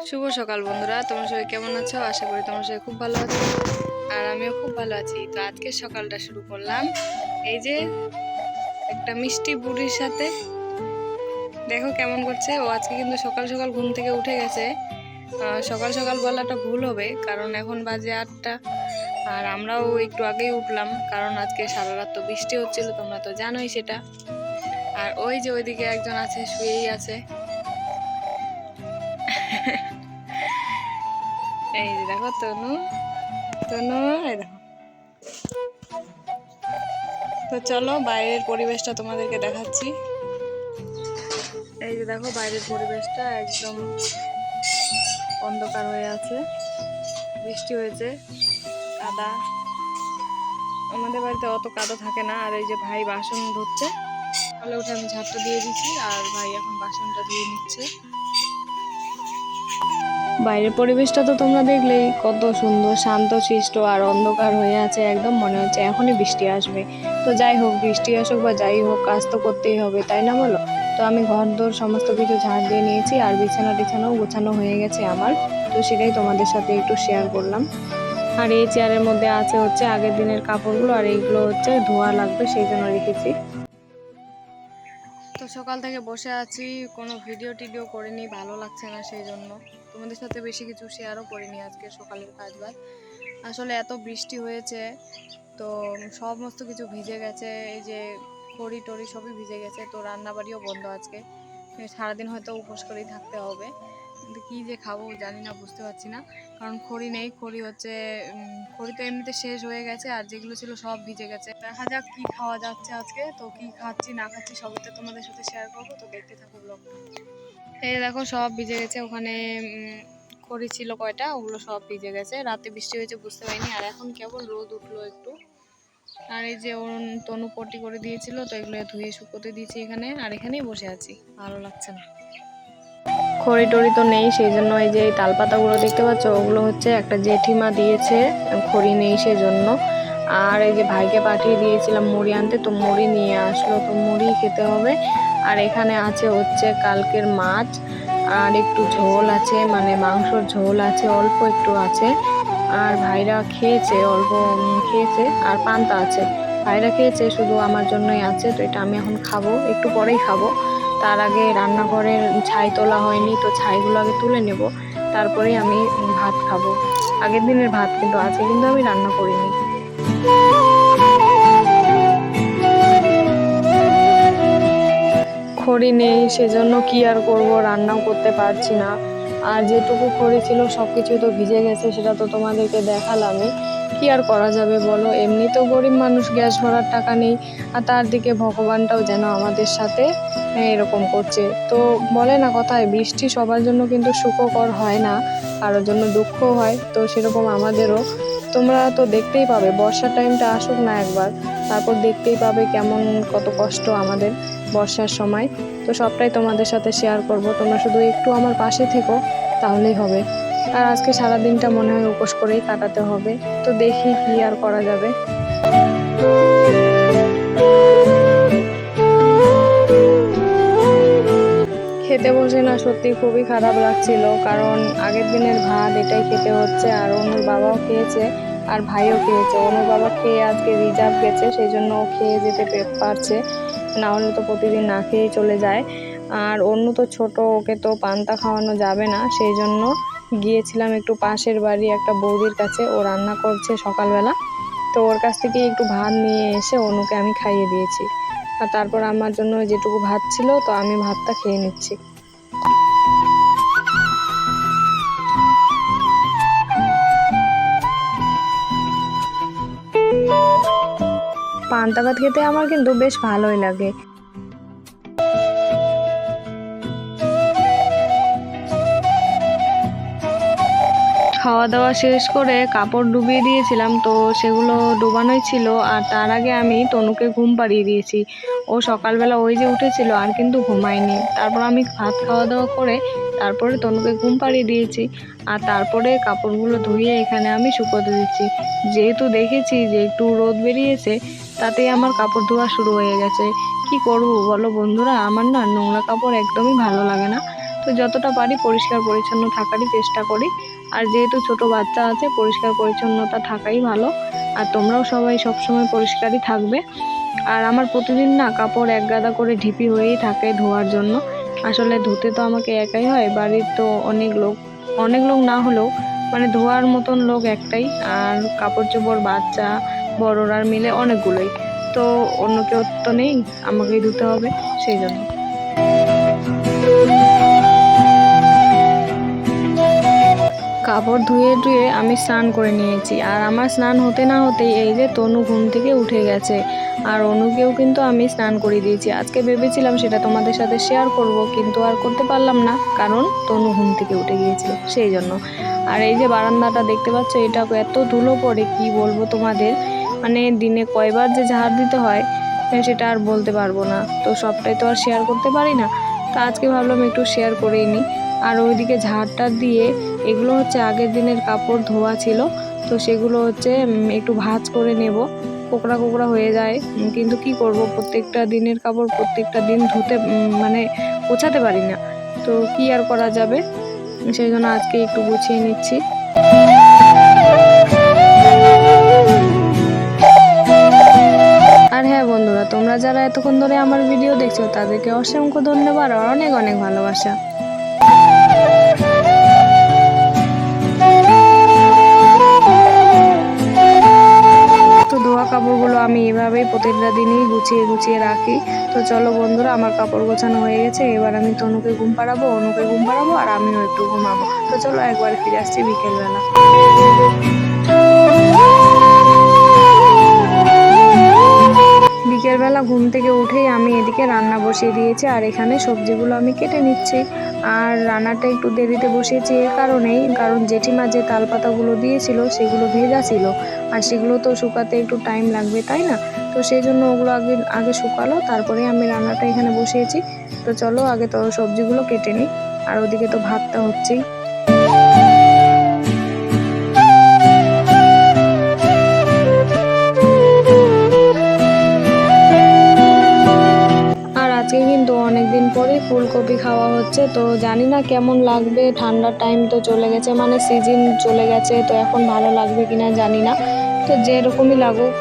শুভ সকাল বন্ধুরা, তোমরা সবাই কেমন আছো? আশা করি তোমরা সবাই খুব ভালো আছো আর আমিও খুব ভালো আছি। তো আজকে সকালটা শুরু করলাম এই যে একটা মিষ্টি বুড়ির সাথে। দেখো কেমন করছে ও। আজকে কিন্তু সকাল সকাল ঘুম থেকে উঠে গেছে। সকাল সকাল বলাটা ভুল হবে, কারণ এখন বাজে 8টা আর আমরাও একটু আগেই উঠলাম, কারণ আজকে সারা রাত তো বৃষ্টি হচ্ছিল, তোমরা তো জানোই সেটা। আর ওই যে ওইদিকে একজন আছে, শুয়েই আছে। এই যে দেখো তনু, তনু এই দেখো। তো চলো বাইরের পরিবেশটা তোমাদেরকে দেখাচ্ছি। এই যে দেখো বাইরের পরিবেশটা একদম অন্ধকার হয়ে আছে, বৃষ্টি হয়েছে, কাদা। আমাদের বাড়িতে অত কাদা থাকে না। আর এই যে ভাই বাসন ধুচ্ছে, সকালে উঠে আমি ঝাড়টা দিয়ে দিচ্ছি আর ভাই এখন বাসনটা ধুয়ে নিচ্ছে। বাইরের পরিবেশটা তো তোমরা দেখলেই, কত সুন্দর, শান্ত শিষ্ট আর অন্ধকার হয়ে আছে, একদম মনে হচ্ছে এখনই বৃষ্টি আসবে। তো যাই হোক, বৃষ্টি আসুক বা যাই হোক, কাজ তো করতেই হবে, তাই না বলো? তো আমি ঘর দোর সমস্ত কিছু ঝাড় দিয়ে নিয়েছি আর বিছানা টিছানাও গোছানো হয়ে গেছে আমার। তো সেটাই তোমাদের সাথে একটু শেয়ার করলাম। আর এই চেয়ারের মধ্যে আছে হচ্ছে আগের দিনের কাপড়গুলো, আর এইগুলো হচ্ছে ধোয়া লাগবে, সেই জন্য রেখেছি। তো সকাল থেকে বসে আছি, কোনো ভিডিও টিডিও করিনি, ভালো লাগছে না, সেই জন্য তোমাদের সাথে বেশি কিছু শেয়ারও করিনি আজকে সকালের কাজবাজ। আসলে এত বৃষ্টি হয়েছে তো সমস্ত কিছু ভিজে গেছে, এই যে খড়ি টড়ি সবই ভিজে গেছে। তো রান্নাবাড়িও বন্ধ আজকে, সারাদিন হয়তো উপোস করেই থাকতে হবে। কিন্তু কী যে খাবো জানি না, বুঝতে পারছি না, কারণ খড়ি নেই। খড়ি হচ্ছে খড়ি তো এমনিতে শেষ হয়ে গেছে, আর যেগুলো ছিল সব ভিজে গেছে। দেখা যাক কি খাওয়া যাচ্ছে আজকে। তো কি খাচ্ছি না খাচ্ছি সবই তো তোমাদের সাথে শেয়ার করবো, তো দেখতে থাকো ব্লগটা। এই দেখো সব ভিজে গেছে, ওখানে খড়ি ছিল কয়টা, ওগুলো সব ভিজে গেছে। রাতে বৃষ্টি হয়েছে বুঝতে পারিনি, আর এখন কেবল রোদ উঠলো একটু। আর এই যে তনু পটি করে দিয়েছিল, তো এগুলো ধুয়ে শুকোতে দিয়েছি এখানে, আর এখানেই বসে আছি, ভালো লাগছে না। খড়ি টড়ি তো নেই, সেই জন্য এই যে তাল পাতাগুলো দেখতে পাচ্ছ, ওগুলো হচ্ছে একটা জেঠিমা দিয়েছে, খড়ি নেই সেজন্য। আর এই যে ভাইকে পাঠিয়ে দিয়েছিলাম মুড়ি আনতে, তো মুড়ি নিয়ে আসলো, তো মুড়ি খেতে হবে। আর এখানে আছে হচ্ছে কালকের মাছ, আর একটু ঝোল আছে, মানে মাংসর ঝোল আছে, অল্প একটু আছে। আর ভাইরা খেয়েছে, অল্প খেয়েছে, আর পান্তা আছে। ভাইরা খেয়েছে, শুধু আমার জন্যই আছে। তো এটা আমি এখন খাবো, একটু পরেই খাবো। তার আগে রান্নাঘরের ছাই তোলা হয়নি, তো ছাইগুলো আগে তুলে নেব, তারপরেই আমি ভাত খাবো। আগের দিনের ভাত কিন্তু আছে, কিন্তু আমি রান্না করিনি। খড়ি নেই, সেজন্য কি আর করব, রান্নাও করতে পারছি না। আর যেটুকু খড়ি ছিল সব কিছুই তো ভিজে গেছে, সেটা তো তোমাদেরকে দেখালামই। কি আর করা যাবে বলো, এমনিতেও গরিব মানুষ, গ্যাস ভরার টাকা নেই, আর তার দিকে ভগবানটাও যেন আমাদের সাথে এরকম করছে। তো বলে না কথায়, বৃষ্টি সবার জন্য কিন্তু সুখকর হয় না, কারোর জন্য দুঃখও হয়। তো সেরকম আমাদেরও। তোমরা তো দেখতেই পাবে, বর্ষার টাইমটা আসুক না একবার, তারপর দেখতেই পাবে কেমন কত কষ্ট আমাদের বর্ষার সময়। তো সবটাই তোমাদের সাথে শেয়ার করব, তোমরা শুধু একটু আমার পাশে থেকো, তাহলেই হবে। আর আজকে সারা দিনটা মনে হয় উপোস করেই কাটাতে হবে, তো দেখি কি আর করা যাবে। খেতে বসে না সত্যি খুবই খারাপ লাগছিল, কারণ আগের দিনের ভাত এটাই খেতে হচ্ছে। আর অনুর বাবাও খেয়েছে, আর ভাইও খেয়েছে। অনুর বাবা খেয়ে আজকে রিজার্ভ গেছে, সেই জন্য ও খেয়ে যেতে পারছে, না হলে তো প্রতিদিন না খেয়েই চলে যায়। আর অন্য তো ছোট, ওকে তো পান্তা খাওয়ানো যাবে না, সেই জন্য গিয়েছিলাম একটু পাশের বাড়ি একটা বৌদির কাছে, ও রান্না করছে সকালবেলা। তো ওর কাছ থেকে একটু ভাত নিয়ে এসে অনুকে আমি খাইয়ে দিয়েছি। আর তারপর আমার জন্য যেটুকু ভাত ছিল, তো আমি ভাতটা খেয়ে নিচ্ছি। পান্তা ভাত খেতে আমার কিন্তু বেশ ভালোই লাগে। খাওয়া দাওয়া শেষ করে কাপড় ডুবিয়ে দিয়েছিলাম, তো সেগুলো ডুবানোই ছিল। আর তার আগে আমি তনুকে ঘুম পাড়িয়ে দিয়েছি। ও সকালবেলা ওই যে উঠেছিল, আর কিন্তু ঘুমায়নি। তারপর আমি ভাত খাওয়া দাওয়া করে তারপরে তনুকে ঘুম পাড়িয়ে দিয়েছি। আর তারপরে কাপড়গুলো ধুয়ে এখানে আমি শুকোতে দিচ্ছি। যেহেতু দেখেছি যে একটু রোদ বেরিয়েছে, তাতেই আমার কাপড় ধোয়া শুরু হয়ে গেছে। কি করব বলো বন্ধুরা, আমার না নোংরা কাপড় একদমই ভালো লাগে না। তো যতটা পারি পরিষ্কার পরিচ্ছন্ন থাকারই চেষ্টা করি। আর যেহেতু ছোট বাচ্চা আছে, পরিষ্কার পরিচ্ছন্নতা থাকাই ভালো। আর তোমরাও সবাই সবসময় পরিষ্কারই থাকবে। আর আমার প্রতিদিন না কাপড় এক গাদা করে ঢিপি হয়েই থাকে ধোয়ার জন্য। আসলে ধুতে তো আমাকে একাই হয়, বাড়ির তো অনেক লোক না হলেও মানে ধোয়ার মতন লোক একটাই, আর কাপড় চোপড় বাচ্চা বড়রা মিলে অনেকগুলোই। তো অন্য কেউ তো নেই, আমাকেই ধুতে হবে সেই জন্য। কাপড় ধুয়ে ধুয়ে আমি স্নান করে নিয়েছি। আর আমার স্নান হতে না হতেই এই যে তনু ঘুম থেকে উঠে গেছে। আর অনুকেও কিন্তু আমি স্নান করিয়ে দিয়েছি। আজকে ভেবেছিলাম সেটা তোমাদের সাথে শেয়ার করব, কিন্তু আর করতে পারলাম না, কারণ তনু ঘুম থেকে উঠে গিয়েছিল সেই জন্য। আর এই যে বারান্দাটা দেখতে পাচ্ছ, এটা এত ধুলো পড়ে কি বলবো তোমাদের, মানে দিনে কয়বার যে ঝাড় দিতে হয় সেটা আর বলতে পারবো না। তো সবটাই তো আর শেয়ার করতে পারি না, তো আজকে ভাবলাম একটু শেয়ার করেই নিই। আর ওইদিকে ঝাড়টা দিয়ে এগুলো হচ্ছে আগের দিনের কাপড় ধোয়া ছিল, তো সেগুলো হচ্ছে একটু ভাঁজ করে নেব। কোকড়া কোকড়া হয়ে যায়, কিন্তু কি করব, প্রত্যেকটা দিনের কাপড় প্রত্যেকটা দিন ধুতে মানে গোছাতে পারি না, তো কি আর করা যাবে, সেই জন্য আজকে একটু গুছিয়ে নিচ্ছি। আর হ্যাঁ বন্ধুরা, তোমরা যারা এতক্ষণ ধরে আমার ভিডিও দেখছো তাদেরকে অসংখ্য ধন্যবাদ আর অনেক অনেক ভালোবাসা। তো ধোয়া কাপড়গুলো আমি এভাবেই প্রত্যেকটা দিনই গুছিয়ে গুছিয়ে রাখি। তো চলো বন্ধুরা, আমার কাপড় গোছানো হয়ে গেছে, এবার আমি তনুকে ঘুম পাড়াবো, অনুকে ঘুম পাড়াবো, আর আমিও একটু ঘুমাবো। তো চলো একবার ফিরে আসছি বিকেলবেলা। বিকেলবেলা ঘুম থেকে উঠেই আমি এদিকে রান্না বসিয়ে দিয়েছি, আর এখানে সবজিগুলো আমি কেটে নিচ্ছি। আর রান্নাটা একটু দেরিতে বসিয়েছি এর কারণেই, কারণ জেঠিমা যে তালপাতাগুলো দিয়েছিল সেগুলো ভেজা ছিল, আর সেগুলো তো শুকাতে একটু টাইম লাগবে তাই না। তো সেই জন্য ওগুলো আগে আগে শুকালো, তারপরে আমি রান্নাটা এখানে বসিয়েছি। তো চলো আগে তো সবজিগুলো কেটে নিই, আর ওদিকে তো ভাতটা হচ্ছেই। আর আজকে কিন্তু অনেকদিন পরে ফুলকপি খাওয়া হচ্ছে, তো জানি না কেমন লাগবে, ঠান্ডার টাইম তো চলে গেছে, মানে সিজন চলে গেছে, তো এখন ভালো লাগবে কিনা জানি না। তো যেরকমই লাগুক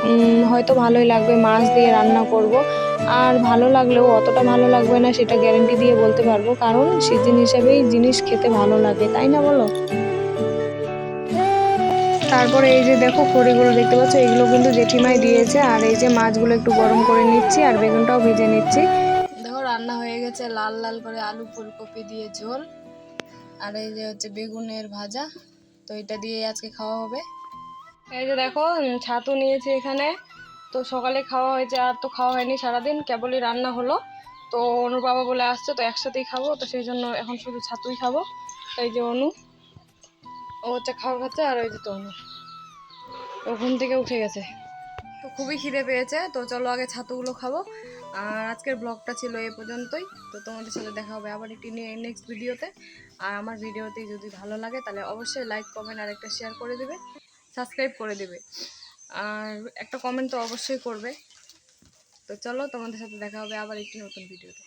হয়তো ভালোই লাগবে, মাছ দিয়ে রান্না করব। আর ভালো লাগলেও অতটা ভালো লাগবে না সেটা গ্যারেন্টি দিয়ে বলতে পারবো, কারণ সিজন হিসেবেই জিনিস খেতে ভালো লাগে তাই না বলো। তারপরে এই যে দেখো খড়িগুলো দেখতে পাচ্ছ, এগুলো কিন্তু জেঠিমাই দিয়েছে। আর এই যে মাছগুলো একটু গরম করে নিচ্ছি, আর বেগুনটাও ভেজে নিচ্ছি। দেখো রান্না হয়ে গেছে, লাল লাল করে আলু ফুলকপি দিয়ে ঝোল, আর এই যে হচ্ছে বেগুনের ভাজা। তো এটা দিয়ে আজকে খাওয়া হবে। এই যে দেখো ছাতু নিয়েছি এখানে, তো সকালে খাওয়া হয়েছে, আর তো খাওয়া হয়নি সারাদিন, কেবলই রান্না হলো। তো অনুর বাবা বলে আসছে, তো একসাথেই খাবো, তো সেই জন্য এখন শুধু ছাতুই খাবো। তো এই যে অনু, ও হচ্ছে খাওয়া খাচ্ছে, আর ওই যে তনু, ও ঘুম থেকে উঠে গেছে। তো খুবই খিদে পেয়েছে, তো চলো আগে ছাতুগুলো খাবো। আর আজকের ব্লগটা ছিল এই পর্যন্তই। তো তোমাদের সাথে দেখা হবে আবার একটি নেক্সট ভিডিওতে। আর আমার ভিডিওতে যদি ভালো লাগে তাহলে অবশ্যই লাইক কমেন্ট আর একটা শেয়ার করে দেবে, সাবস্ক্রাইব করে দেবে, আর একটা কমেন্ট তো অবশ্যই করবে। তো চলো তোমাদের সাথে দেখা হবে আবার একটি নতুন ভিডিওতে।